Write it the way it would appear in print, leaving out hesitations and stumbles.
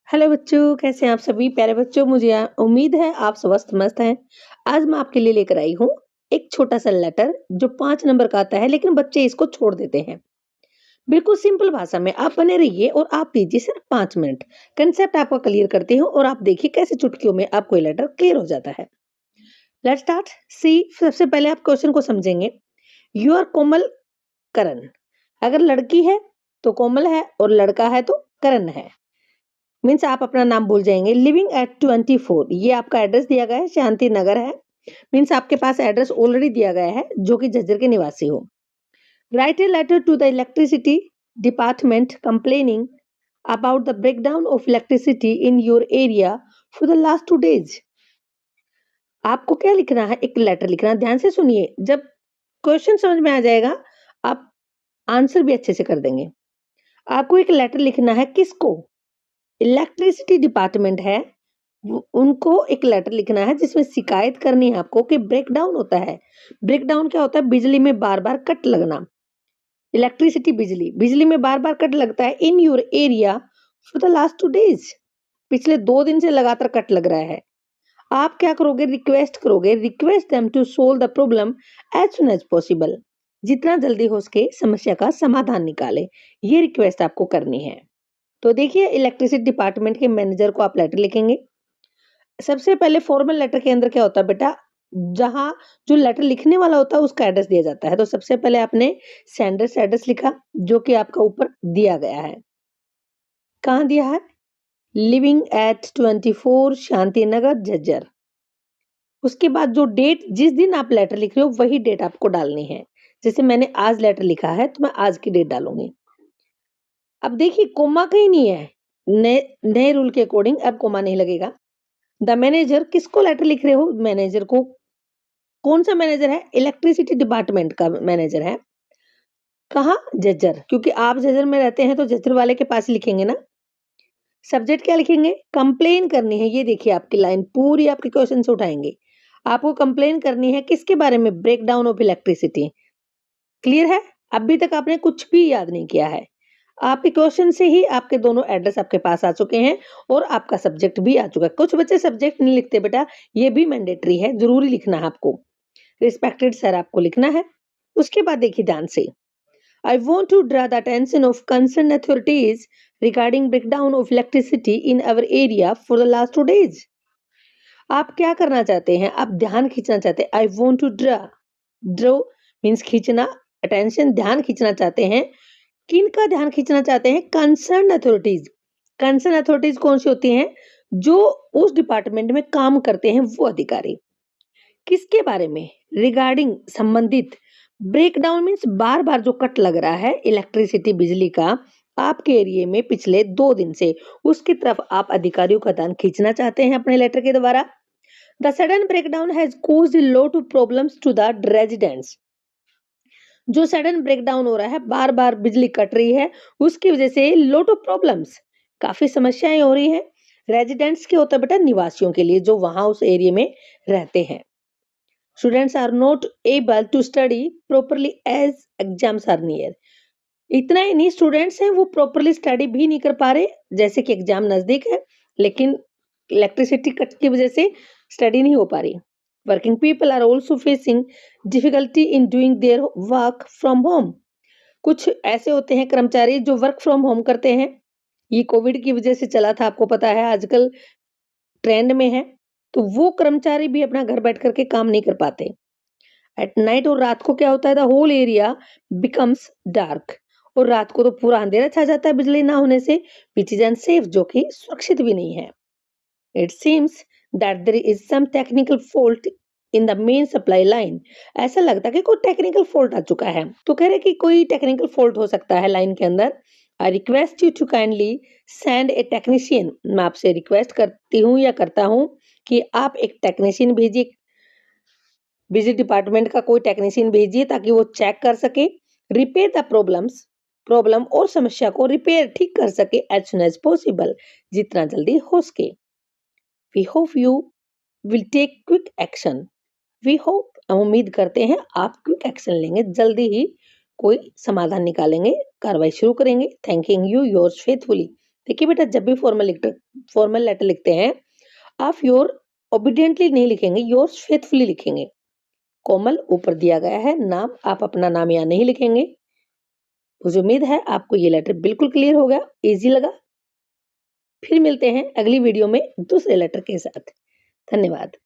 Hello बच्चों, कैसे हैं आप सभी प्यारे बच्चों। मुझे उम्मीद है आप स्वस्थ मस्त हैं। आज मैं आपके लिए लेकर आई हूँ एक छोटा सा लेटर जो 5 नंबर का आता है, लेकिन बच्चे इसको छोड़ देते हैं। बिल्कुल सिंपल भाषा में आप बने रहिए और आप दीजिए सिर्फ 5 मिनट। कंसेप्ट आपका क्लियर करती हूँ और आप देखिए कैसे चुटकियों में आपको ये लेटर क्लियर हो जाता है। Let's start. सी, सबसे पहले आप क्वेश्चन को समझेंगे। यू आर कोमल करण। अगर लड़की है तो कोमल है और लड़का है तो करण है। मीन्स आप अपना नाम भूल जाएंगे। लिविंग एट 24, ये आपका एड्रेस दिया गया है, शांति नगर है। मीन्स आपके पास एड्रेस ऑलरेडी दिया गया है जो कि झज्जर के निवासी हो। Write a letter to the electricity department complaining about the breakdown of electricity in your area for the last 2 days। आपको क्या लिखना है? एक लेटर लिखना है। ध्यान से सुनिए, जब क्वेश्चन समझ में आ जाएगा आप आंसर भी अच्छे से कर देंगे। आपको एक लेटर लिखना है। किसको? इलेक्ट्रिसिटी डिपार्टमेंट है, उनको एक लेटर लिखना है जिसमें शिकायत करनी है आपको कि ब्रेकडाउन होता है। ब्रेकडाउन क्या होता है? बिजली में बार बार कट लगना। इलेक्ट्रिसिटी बिजली बिजली में बार बार कट लगता है इन your area for the last 2 days। पिछले 2 दिन से लगातार कट लग रहा है। आप क्या करोगे? रिक्वेस्ट करोगे, request them to solve the problem as soon as possible. जितना जल्दी हो सके समस्या का समाधान निकाले, ये रिक्वेस्ट आपको करनी है। तो देखिए, इलेक्ट्रिसिटी डिपार्टमेंट के मैनेजर को आप लेटर लिखेंगे। सबसे पहले फॉर्मल लेटर के अंदर क्या होता है बेटा? जहां जो लेटर लिखने वाला होता है उसका एड्रेस दिया जाता है। तो सबसे पहले आपने सेंडर से एड्रेस लिखा जो कि आपका ऊपर दिया गया है। कहाँ दिया है? Living at 24 Shanti Nagar Jhajjar. उसके बाद जो डेट, जिस दिन आप लेटर लिख रहे हो वही डेट आपको डालनी है। जैसे मैंने आज लेटर लिखा है तो मैं आज की डेट डालूंगी। अब देखिए, कोमा कहीं नहीं है। नए नए रूल के अकॉर्डिंग अब कोमा नहीं लगेगा। द मैनेजर, किसको लेटर लिख रहे हो? मैनेजर को। कौन सा मैनेजर है? इलेक्ट्रिसिटी डिपार्टमेंट का मैनेजर है। कहाँ? झज्जर, क्योंकि आप झज्जर में रहते हैं तो झज्जर वाले के पास लिखेंगे ना। सब्जेक्ट क्या लिखेंगे? कंप्लेन करनी है। ये देखिए आपकी लाइन पूरी आपके क्वेश्चन से उठाएंगे। आपको कंप्लेन करनी है किसके बारे में? Breakdown of electricity. क्लियर है? अभी तक आपने कुछ भी याद नहीं किया है। आपके क्वेश्चन से ही आपके दोनों एड्रेस आपके पास आ चुके हैं और आपका सब्जेक्ट भी आ चुका है। कुछ बच्चे सब्जेक्ट नहीं लिखते बेटा, ये भी मैंडेटरी है, जरूरी लिखना है आपको। रिस्पेक्टेड सर आपको लिखना है। उसके बाद देखिए ध्यान से। I want to draw the attention of concern authorities regarding breakdown of electricity in our area for the last 2 days। आप क्या करना चाहते हैं? आप ध्यान खींचना चाहते हैं। I want to draw, draw means खींचना, अटेंशन ध्यान खींचना चाहते हैं। किन का ध्यान खींचना चाहते हैं? Concern authorities. कंसर्न अथॉरिटीज कौन सी होती हैं? जो उस डिपार्टमेंट में काम करते हैं वो अधिकारी। किसके बारे में? रिगार्डिंग, संबंधित। ब्रेकडाउन मीन्स बार बार जो कट लग रहा है इलेक्ट्रिसिटी बिजली का आपके एरिया में पिछले 2 दिन से, उसकी तरफ आप अधिकारियों का ध्यान खींचना चाहते हैं अपने लेटर के द्वारा। The sudden breakdown has caused a lot of problems to the residents. जो सडन ब्रेकडाउन हो रहा है, बार बार बिजली कट रही है, उसकी वजह से लॉट ऑफ प्रॉब्लम्स, काफी समस्याएं हो रही हैं। रेजिडेंट्स के होता है बेटा? निवासियों के लिए, जो वहां उस एरिया में रहते हैं। Students are not able to study properly as exams are near. इतना ही नहीं, स्टूडेंट्स हैं वो प्रॉपरली स्टडी भी नहीं कर पा रहे, जैसे कि एग्जाम नजदीक है लेकिन इलेक्ट्रिसिटी कट की वजह से स्टडी नहीं हो पा रही। Working people are also facing difficulty in doing their work from home. कुछ ऐसे होते हैं कर्मचारी जो वर्क फ्रॉम होम करते हैं। ये कोविड की वजह से चला था, आपको पता है, आजकल ट्रेंड में है। तो वो कर्मचारी भी अपना घर बैठ करके काम नहीं कर पाते। एट नाइट, और रात को क्या होता है? The whole area becomes dark. और रात को तो पूरा अंधेरा छा जाता है बिजली ना होने से, विच इज अनसेफ, जो कि सुरक्षित भी नहीं है। It seems that there is some technical fault in the main supply line. ऐसा लगता है कि कोई टेक्निकल फॉल्ट आ चुका है। तो कह रहे कि कोई टेक्निकल फॉल्ट हो सकता है लाइन के अंदर। I request you to kindly send a technician. मैं आपसे रिक्वेस्ट करती हूँ या करता हूँ कि आप एक टेक्नीशियन भेजिए, बिजली डिपार्टमेंट का कोई टेक्नीशियन भेजिए ताकि वो चेक कर सके, रिपेयर द प्रॉब्लम और समस्या को रिपेयर, ठीक कर सके एज सुन एज पॉसिबल, जितना जल्दी हो सके। We hope you will take quick action. We hope, हम उम्मीद करते हैं आप क्विक एक्शन लेंगे, जल्दी ही कोई समाधान निकालेंगे, कार्रवाई शुरू करेंगे। Thanking you yours faithfully. देखिए बेटा, जब भी फॉर्मल लेटर लिखते हैं, आप योर ओबीडिएंटली नहीं लिखेंगे, योर्स फेथफुली लिखेंगे। कोमल ऊपर दिया गया है, नाम आप अपना नाम यहाँ नहीं लिखेंगे। मुझे उम्मीद है आपको ये लेटर बिल्कुल क्लियर हो गया, ईज़ी लगा। फिर मिलते हैं अगली वीडियो में दूसरे लेटर के साथ। धन्यवाद।